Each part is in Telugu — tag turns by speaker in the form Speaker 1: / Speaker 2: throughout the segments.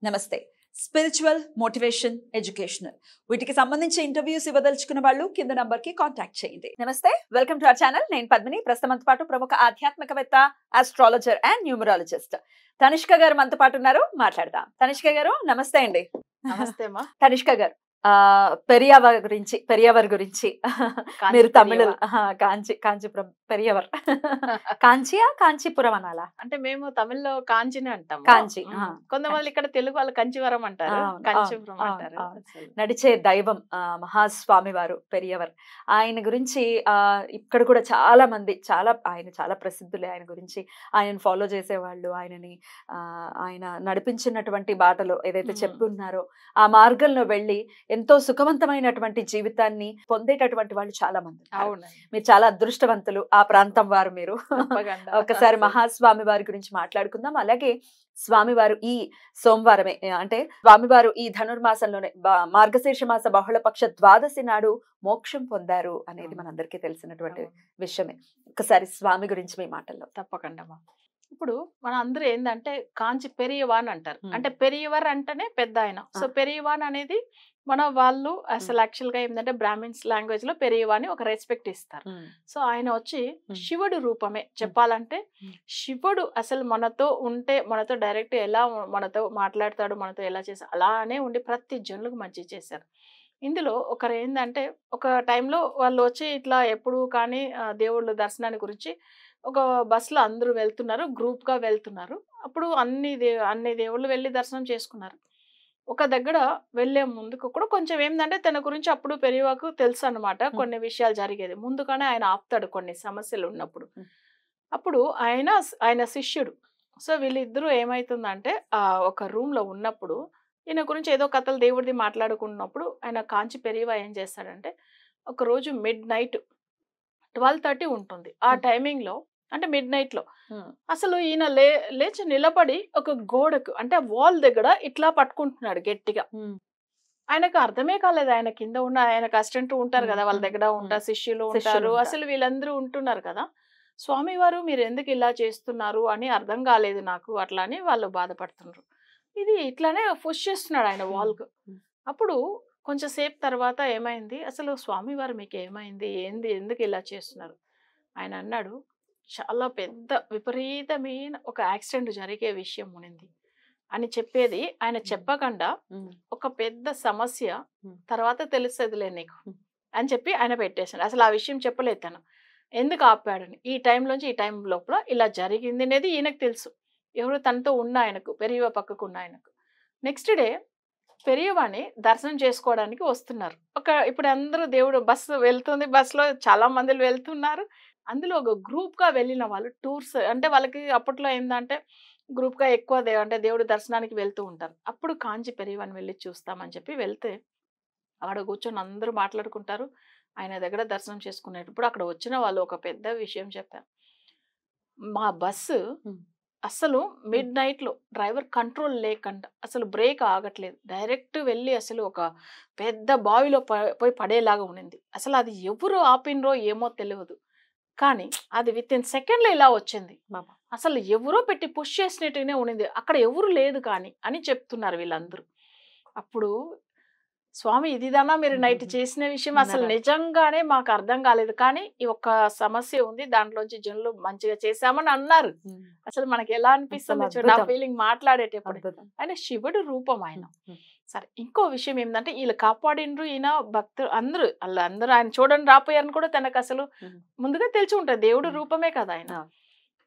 Speaker 1: నమస్తే. స్పిరిచువల్, మోటివేషన్, ఎడ్యుకేషనల్ వీటికి సంబంధించి ఇంటర్వ్యూస్ ఇవ్వదలుచుకున్న వాళ్ళు కింద నంబర్ కి కాంటాక్ట్ చేయండి. నమస్తే, వెల్కమ్ టు అవర్ ఛానల్. నేను పద్మిని. ప్రస్తుతంతో పాటు ప్రముఖ ఆధ్యాత్మికవేత్త, ఆస్ట్రాలజర్ అండ్ న్యూమరాలజిస్ట్ తనిష్క గారు మనతో పాటు ఉన్నారు. మాట్లాడదాం. తనిష్క గారు నమస్తే అండి.
Speaker 2: నమస్తే అమ్మా.
Speaker 1: తనిష్క గారు, పెరియవర్ గురించి మీరు తమిళ కాంచీపురం పెరియవర్ కాంచియా కాంచీపురం అనాలా?
Speaker 2: అంటే మేము తమిళ్లో కాంచిని అంటాం.
Speaker 1: కాంచి.
Speaker 2: కొంతమంది ఇక్కడ తెలుగు వాళ్ళు కంచివరం అంటారు, కంచిపురం అంటారు.
Speaker 1: నడిచే దైవం మహాస్వామి వారు పెరియవర్. ఆయన గురించి ఇక్కడ కూడా చాలా మంది ఆయన చాలా ప్రసిద్ధులే. ఆయన గురించి ఆయన ఫాలో చేసేవాళ్ళు, ఆయన నడిపించినటువంటి బాటలో ఏదైతే చెప్పి ఉన్నారో ఆ మార్గంలో వెళ్ళి ఎంతో సుఖవంతమైనటువంటి జీవితాన్ని పొందేటటువంటి వాళ్ళు చాలా మంది. మీరు చాలా అదృష్టవంతులు, ఆ ప్రాంతం వారు మీరు. ఒకసారి మహాస్వామి వారి గురించి మాట్లాడుకుందాం. అలాగే స్వామివారు ఈ సోమవారమే, అంటే స్వామివారు ఈ ధనుర్మాసంలోనే మార్గశీర్ష మాస బహుళపక్ష ద్వాదశి నాడు మోక్షం పొందారు అనేది మనందరికీ తెలిసినటువంటి విషయమే. ఒకసారి స్వామి గురించి మీ మాటల్లో.
Speaker 2: తప్పకుండా. ఇప్పుడు మన అందరూ ఏంటంటే కాంచి పెరియవాన్ అంటారు. అంటే పెరియవర్ అంటేనే పెద్ద ఆయన. సో పెరియవాన్ అనేది మన వాళ్ళు అసలు యాక్చువల్ గా ఏంటంటే బ్రాహ్మిన్స్ లాంగ్వేజ్ లో పెరియవాని ఒక రెస్పెక్ట్ ఇస్తారు. సో ఆయన వచ్చి శివుడు రూపమే. చెప్పాలంటే శివుడు అసలు మనతో ఉంటే, మనతో డైరెక్ట్ ఎలా మనతో మాట్లాడతాడు, మనతో ఎలా చేస్తాడు, అలానే ఉండి ప్రతి జనులకు మంచి చేశారు. ఇందులో ఒకరు ఏంటంటే ఒక టైంలో వాళ్ళు వచ్చి ఇట్లా ఎప్పుడు కానీ దేవుళ్ళ దర్శనాన్ని గురించి ఒక బస్సులో అందరూ వెళ్తున్నారు, గ్రూప్ గా వెళ్తున్నారు. అప్పుడు అన్ని దేవుళ్ళు వెళ్ళి దర్శనం చేసుకున్నారు. ఒక దగ్గర వెళ్లే ముందుకు కూడా కొంచెం ఏంటంటే తన గురించి అప్పుడు పెరియవాకు తెలుసు అన్నమాట. కొన్ని విషయాలు జరిగేది ముందుగానే ఆయన ఆపుతాడు కొన్ని సమస్యలు ఉన్నప్పుడు. అప్పుడు ఆయన శిష్యుడు. సో వీళ్ళిద్దరూ ఏమైతుందంటే ఒక రూమ్ లో ఉన్నప్పుడు ఈయన గురించి ఏదో కథలు దేవుడిది మాట్లాడుకున్నప్పుడు ఆయన కాంచి పెరియవా ఏం చేస్తాడంటే ఒక రోజు మిడ్-నైట్ 12:30 ఉంటుంది. ఆ టైమింగ్ లో అంటే మిడ్-నైట్ లో అసలు ఈయన లేచి నిలబడి ఒక గోడకు అంటే వాల్ దగ్గర ఇట్లా పట్టుకుంటున్నాడు గట్టిగా. ఆయనకు అర్థమే కాలేదు. ఆయన కింద ఉన్న ఆయనకు అసిస్టెంట్ ఉంటారు కదా, వాళ్ళ దగ్గర ఉంటారు, శిష్యులు ఉంటారు, అసలు వీళ్ళందరూ ఉంటున్నారు కదా. స్వామివారు మీరు ఎందుకు ఇలా చేస్తున్నారు అని అర్థం కాలేదు నాకు, అట్లా అని వాళ్ళు బాధపడుతున్నారు. ఇది ఇట్లానే పుష్ చేస్తున్నాడు ఆయన వాల్కు. అప్పుడు కొంచెం సేపు తర్వాత ఏమైంది, అసలు స్వామివారు మీకు ఏమైంది, ఎందుకు ఇలా చేస్తున్నారు? ఆయన అన్నాడు, చాలా పెద్ద విపరీతమైన ఒక యాక్సిడెంట్ జరిగే విషయం ఉన్నింది అని చెప్పేది ఆయన చెప్పకుండా ఒక పెద్ద సమస్య తర్వాత తెలుస్తుందిలే నీకు అని చెప్పి ఆయన పెట్టేశాడు. అసలు ఆ విషయం చెప్పలేదు తను, ఎందుకు ఆపాడని. ఈ టైంలోంచి ఈ టైం లోపల ఇలా జరిగింది అనేది ఈయనకు తెలుసు. ఎవరు తనతో ఉన్న ఆయనకు, పెరియవ పక్కకు ఉన్న ఆయనకు. నెక్స్ట్ డే పెరియవాని దర్శనం చేసుకోవడానికి వస్తున్నారు. ఇప్పుడు అందరూ దేవుడు బస్సు వెళ్తుంది, బస్సులో చాలా మంది వెళ్తున్నారు. అందులో ఒక గ్రూప్ గా వెళ్ళిన వాళ్ళు టూర్స్ అంటే వాళ్ళకి అప్పట్లో ఏంటంటే గ్రూప్ గా ఎక్కువ అంటే దేవుడి దర్శనానికి వెళ్తూ ఉంటారు. అప్పుడు కాంచి పెరియవాని వెళ్ళి చూస్తామని చెప్పి వెళ్తే అక్కడ కూర్చొని అందరూ మాట్లాడుకుంటారు. ఆయన దగ్గర దర్శనం చేసుకునేటప్పుడు అక్కడ వచ్చిన వాళ్ళు ఒక పెద్ద విషయం చెప్పారు. మా బస్సు అసలు మిడ్-నైట్ లో డ్రైవర్ కంట్రోల్ లేకుండా అసలు బ్రేక్ ఆగట్లేదు, డైరెక్ట్ వెళ్ళి అసలు ఒక పెద్ద బావిలో పోయి పడేలాగా ఉండింది. అసలు అది ఎవరు ఆపినరో ఏమో తెలియదు, కానీ అది విత్-ఇన్ సెకండ్ లో ఇలా వచ్చింది. అసలు ఎవరో పెట్టి పుష్ చేసినట్టుగానే ఉండింది, అక్కడ ఎవరు లేదు కానీ అని చెప్తున్నారు వీళ్ళందరూ. అప్పుడు స్వామి ఇదిదానా మీరు నైట్ చేసిన విషయం, అసలు నిజంగానే మాకు అర్థం కాలేదు, కానీ ఈ ఒక్క సమస్య ఉంది, దాంట్లోంచి జనులు మంచిగా చేశామని అన్నారు. అసలు మనకి ఎలా అనిపిస్తుంది చూడండి ఆ ఫీలింగ్ మాట్లాడేటప్పుడు. ఆయన శివుడు రూపం ఆయన. సరే, ఇంకో విషయం ఏంటంటే వీళ్ళు కాపాడినరు, ఈయన భక్తులు అందరూ ఆయన చూడండి రాపోయారని కూడా తనకు అసలు ముందుగా తెలిసి ఉంటుంది, దేవుడు రూపమే కదా ఆయన.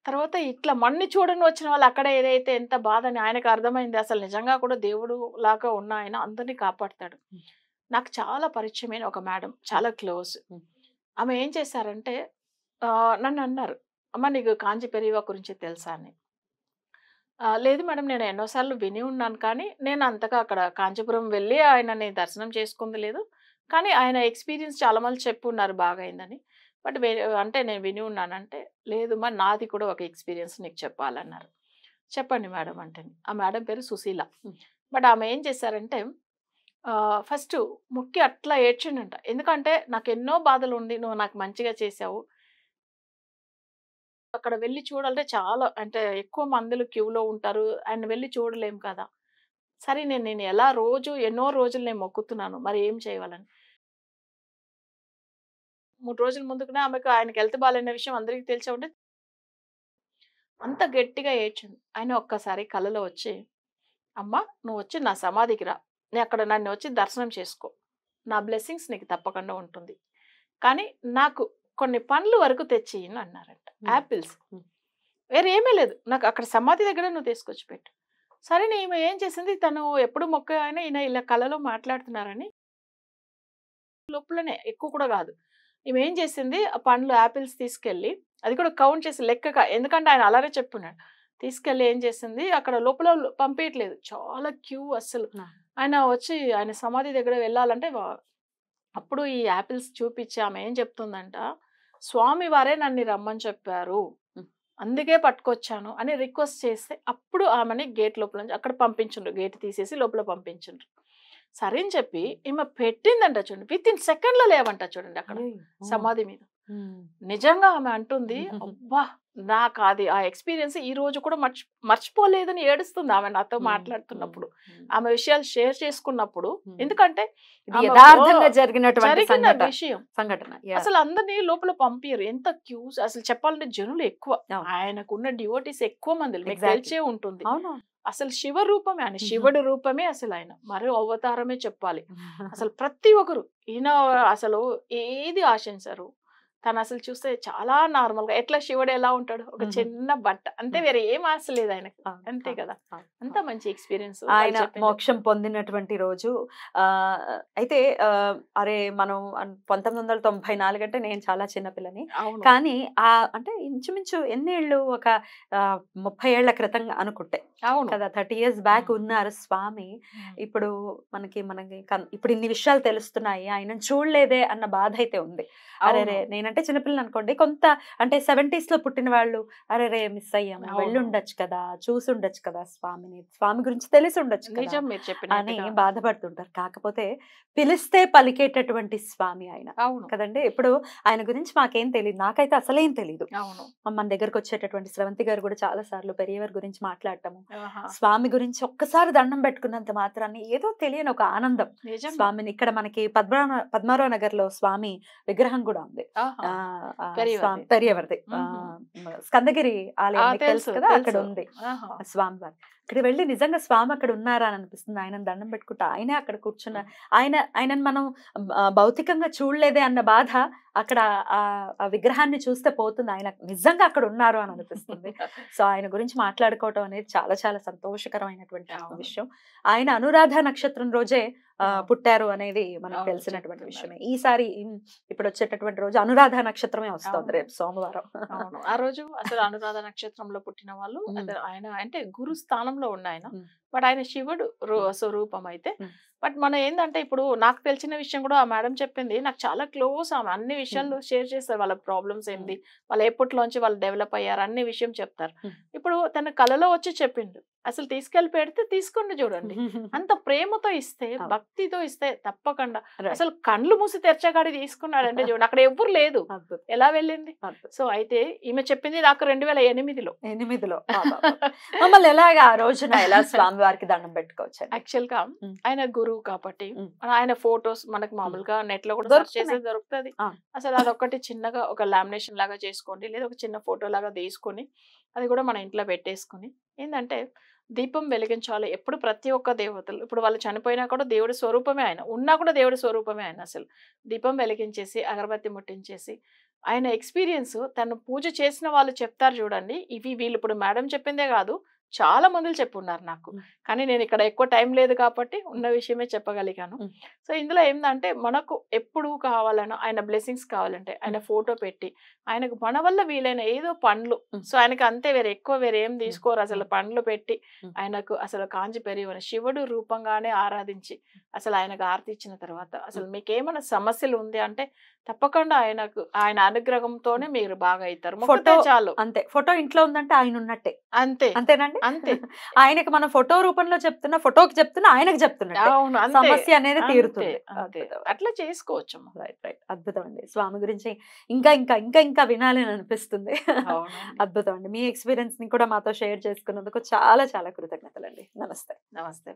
Speaker 2: తర్వాత ఇట్లా మన్ని చూడని వచ్చిన వాళ్ళు అక్కడ ఏదైతే ఎంత బాధని ఆయనకు అర్థమైంది, అసలు నిజంగా కూడా దేవుడు లాగా ఉన్న ఆయన అందరినీ కాపాడుతాడు. నాకు చాలా పరిచయమైన ఒక మేడం, చాలా క్లోజ్. ఆమె ఏం చేశారంటే నన్ను అన్నారు, అమ్మ నీకు కాంచి పెరియవా గురించి తెలుసా అని. లేదు మేడం, నేను ఎన్నోసార్లు విని ఉన్నాను, కానీ నేను అంతగా అక్కడ కాంచీపురం వెళ్ళి ఆయనని దర్శనం చేసుకుంది లేదు, కానీ ఆయన ఎక్స్పీరియన్స్ చాలా మంది చెప్పున్నారు బాగా అయిందని. బట్ అంటే నేను విని ఉన్నానంటే, లేదు మా నాది కూడా ఒక ఎక్స్పీరియన్స్ నీకు చెప్పాలన్నారు. చెప్పండి మేడం అంటే. ఆ మేడం పేరు సుశీల. బట్ ఆమె ఏం చేశారంటే ఫస్ట్ ముక్కి అట్లా ఏడ్చిండంట. ఎందుకంటే నాకు ఎన్నో బాధలు ఉంది, నువ్వు నాకు మంచిగా చేసావు, అక్కడ వెళ్లి చూడాలంటే చాలా అంటే ఎక్కువ మందులు క్యూలో ఉంటారు, ఆయన వెళ్లి చూడలేం కదా. సరే నేను ఎలా ఎన్నో రోజులు నేను మొక్కుతున్నాను. మరి ఏం చేయాలని. 3 రోజుల ముందుకునే ఆయనకి హెల్త్ బాలేన విషయం అందరికి తెలిసే ఉంటే అంత గట్టిగా ఏడ్చింది. ఆయన ఒక్కసారి కలలో వచ్చి, "అమ్మ నువ్వొచ్చి నా సమాధికి రా. అక్కడ నన్ను వచ్చి దర్శనం చేసుకో. నా బ్లెస్సింగ్స్ నీకు తప్పకుండా ఉంటుంది. కానీ నాకు కొన్ని పండ్లు వరకు తెచ్చియ్యను" అన్నారంట. యాపిల్స్. వేరే ఏమీ లేదు. నాకు అక్కడ సమాధి దగ్గర నువ్వు తీసుకొచ్చి పెట్టు. సరే ఈమె ఏం చేసింది, తను ఎప్పుడు మొక్కే ఆయన ఈయన ఇలా కలలో మాట్లాడుతున్నారని లోపలనే ఎక్కువ కూడా కాదు. ఈమె ఏం చేసింది, ఆ పండ్లు యాపిల్స్ తీసుకెళ్ళి అది కూడా కౌంట్ చేసి లెక్కగా, ఎందుకంటే ఆయన అలానే చెప్పున్నాడు. తీసుకెళ్ళి ఏం చేసింది, అక్కడ లోపల పంపియట్లేదు. చాలా క్యూ అస్సలు. ఆయన వచ్చి ఆయన సమాధి దగ్గర వెళ్ళాలంటే అప్పుడు ఈ యాపిల్స్ చూపించి ఆమె ఏం చెప్తుందంట, స్వామి వారే నన్ను రమ్మని చెప్పారు, అందుకే పట్టుకొచ్చాను అని రిక్వెస్ట్ చేస్తే అప్పుడు ఆమెని గేట్ లోపల నుంచి అక్కడ పంపించుండ్రు. గేట్ తీసేసి లోపల పంపించుండ్రు. సరే అని చెప్పి ఈమె పెట్టిందంట చూడండి, విత్ ఇన్ సెకండ్ లో లేవంట చూడండి అక్కడ సమాధి మీద. నిజంగా ఆమె అంటుంది, అబ్బా నాకు అది ఆ ఎక్స్పీరియన్స్ ఈ రోజు కూడా మర్చిపోలేదని ఏడుస్తుంది ఆమె నాతో మాట్లాడుతున్నప్పుడు, ఆమె విషయాలు షేర్ చేసుకున్నప్పుడు. ఎందుకంటే
Speaker 1: జరిగిన
Speaker 2: విషయం అసలు అందరినీ లోపల పంపియరు. ఎంత క్యూస్ అసలు చెప్పాలంటే జనులు ఎక్కువ, ఆయనకున్న డివోటీస్ ఎక్కువ మంది మీకు తెలిసే ఉంటుంది. అసలు శివ రూపమే, ఆయన శివుడి రూపమే అసలు, ఆయన మరో అవతారమే చెప్పాలి. అసలు ప్రతి ఒక్కరు ఈయన అసలు ఏది ఆశించరు. తను అసలు చూస్తే చాలా నార్మల్ గా, ఎట్లా శివుడు ఎలా ఉంటాడు, ఒక చిన్న బట్ట అంతే, వేరే ఏం ఆశ లేదు ఆయనకి. అంతే కదా, అంత మంచి ఎక్స్పీరియన్స్
Speaker 1: ఆయన మోక్షం పొందినటువంటి రోజు. అయితే అరే మనం 1994 అంటే నేను చాలా చిన్నపిల్లని, కానీ అంటే ఇంచుమించు ఎన్నేళ్ళు, ఒక 30 ఏళ్ల క్రితం అనుకుంటే కదా, 30 years బ్యాక్ ఉన్నారు స్వామి. ఇప్పుడు మనకి ఇప్పుడు ఇన్ని విషయాలు తెలుస్తున్నాయి, ఆయన చూడలేదే అన్న బాధ అయితే ఉంది. అరే నేనంటే చిన్నపిల్లని అనుకోండి, కొంత అంటే 70s లో పుట్టిన వాళ్ళు, అరే మిస్ అయ్యాము, వెళ్ళి ఉండొచ్చు కదా, చూసి ఉండొచ్చు కదా స్వామిని, స్వామి గురించి తెలిసి ఉండొచ్చు అని బాధపడుతుంటారు. కాకపోతే పిలిస్తే పలికేటటువంటి స్వామి ఆయన కదండి. ఇప్పుడు ఆయన గురించి మాకేం తెలియదు, నాకైతే అసలేం తెలియదు. మన దగ్గరకు వచ్చేటటువంటి స్రవంతి గారు కూడా చాలా సార్లు పెరియవర్ గురించి మాట్లాడటము, స్వామి గురించి ఒక్కసారి దండం పెట్టుకున్నంత మాత్రాన్ని ఏదో తెలియని ఒక ఆనందం స్వామిని. ఇక్కడ మనకి పద్మారావు నగర్ లో స్వామి విగ్రహం కూడా ఉంది, పెరియవర్ది, స్కందగిరి ఆలయం తెలుసు కదా, అక్కడ ఉంది స్వామి వారి. ఇక్కడ వెళ్ళి నిజంగా స్వామి అక్కడ ఉన్నారా అని అనిపిస్తుంది. ఆయన దండం పెట్టుకుంటా ఆయనే అక్కడ కూర్చున్న, ఆయనను మనం భౌతికంగా చూడలేదే అన్న బాధ అక్కడ ఆ విగ్రహాన్ని చూస్తే పోతుంది, ఆయన నిజంగా అక్కడ ఉన్నారు అని అనిపిస్తుంది. సో ఆయన గురించి మాట్లాడుకోవటం అనేది చాలా చాలా సంతోషకరమైనటువంటి విషయం. ఆయన అనురాధ నక్షత్రం రోజే పుట్టారు అనేది మనకు తెలిసినటువంటి విషయమే. ఈసారి ఇప్పుడు వచ్చేటటువంటి రోజు అనురాధ నక్షత్రమే వస్తుంది, రేపు సోమవారం.
Speaker 2: ఆ రోజు అసలు అనురాధ నక్షత్రంలో పుట్టిన వాళ్ళు, ఆయన అంటే గురు స్థానంలో ఉన్న ఆయన, బట్ ఆయన శివుడు స్వరూపం అయితే. బట్ మనం ఏంటంటే ఇప్పుడు నాకు తెలిసిన విషయం కూడా ఆ మేడం చెప్పింది, నాకు చాలా క్లోజ్, ఆమె అన్ని విషయాలు షేర్ చేస్తారు, వాళ్ళ ప్రాబ్లమ్స్ ఏంటి, వాళ్ళు ఎప్పటిలోంచి వాళ్ళు డెవలప్ అయ్యారు అన్ని విషయం చెప్తారు. ఇప్పుడు తన కళలో వచ్చి చెప్పిండు, అసలు తీసుకెళ్లి పెడితే తీసుకోండి చూడండి, అంత ప్రేమతో ఇస్తే, భక్తితో ఇస్తే తప్పకుండా. అసలు కళ్ళు మూసి తెరచగాడి తీసుకున్నాడంటే చూడండి, అక్కడ ఎవ్వరు లేదు, ఎలా వెళ్ళింది. సో అయితే ఈమె చెప్పింది నాకు 2008లో
Speaker 1: మమ్మల్ని ఎలాగా ఆ రోజున ఎలా స్వామి వారికి దండం పెట్టుకోవచ్చు.
Speaker 2: యాక్చువల్ గా ఆయన గురువు కాబట్టి ఆయన ఫొటోస్ మనకు మామూలుగా నెట్ లో కూడా సెర్చ్ చేసేది దొరుకుతుంది. అసలు అదొకటి చిన్నగా ఒక లామినేషన్ లాగా చేసుకోండి, లేదా ఒక చిన్న ఫోటో లాగా తీసుకొని అది కూడా మన ఇంట్లో పెట్టేసుకుని, ఏంటంటే దీపం వెలిగించాలి ఎప్పుడు. ప్రతి ఒక్క దేవతలు ఇప్పుడు వాళ్ళు చనిపోయినా కూడా దేవుడి స్వరూపమే ఆయన, ఉన్నా కూడా దేవుడి స్వరూపమే ఆయన. అసలు దీపం వెలిగించేసి అగరబత్తి ముట్టించేసి ఆయన ఎక్స్పీరియన్స్, తను పూజ చేసిన వాళ్ళు చెప్తారు చూడండి, ఇవి వీళ్ళు ఇప్పుడు మేడం చెప్పిందే కాదు, చాలా మందులు చెప్పున్నారు నాకు. కానీ నేను ఇక్కడ ఎక్కువ టైం లేదు కాబట్టి ఉన్న విషయమే చెప్పగలిగాను. సో ఇందులో ఏంటంటే మనకు ఎప్పుడు కావాలన్నా ఆయన బ్లెస్సింగ్స్ కావాలంటే ఆయన ఫోటో పెట్టి ఆయనకు మన వల్ల వీలైన ఏదో పండ్లు, సో ఆయనకు అంతే, వేరే ఏం తీసుకోరు, అసలు పండ్లు పెట్టి ఆయనకు అసలు కాంచి పెరిగిన శివుడు రూపంగానే ఆరాధించి అసలు ఆయనకు ఆరతి ఇచ్చిన తర్వాత, అసలు మీకు ఏమైనా సమస్యలు ఉంది అంటే తప్పకుండా ఆయన అనుగ్రహంతోనే మీరు బాగా అవుతారు. ఫోటో చాలు
Speaker 1: అంతే, ఫోటో ఇంట్లో ఉందంటే ఆయన ఉన్నట్టే,
Speaker 2: అంతేనండి, అంతే.
Speaker 1: ఆయనకి మన ఫోటో రూపంలో చెప్తున్నా, ఫోటోకి చెప్తున్నా, ఆయనకు చెప్తున్నా, సమస్య అనేది తీరుతుంది.
Speaker 2: అట్లా చేసుకోవచ్చు.
Speaker 1: రైట్. అద్భుతం అండి. స్వామి గురించి ఇంకా ఇంకా ఇంకా ఇంకా వినాలి అని అనిపిస్తుంది. అద్భుతం అండి. మీ ఎక్స్పీరియన్స్ ని కూడా మాతో షేర్ చేసుకున్నందుకు చాలా చాలా కృతజ్ఞతలు అండి. నమస్తే.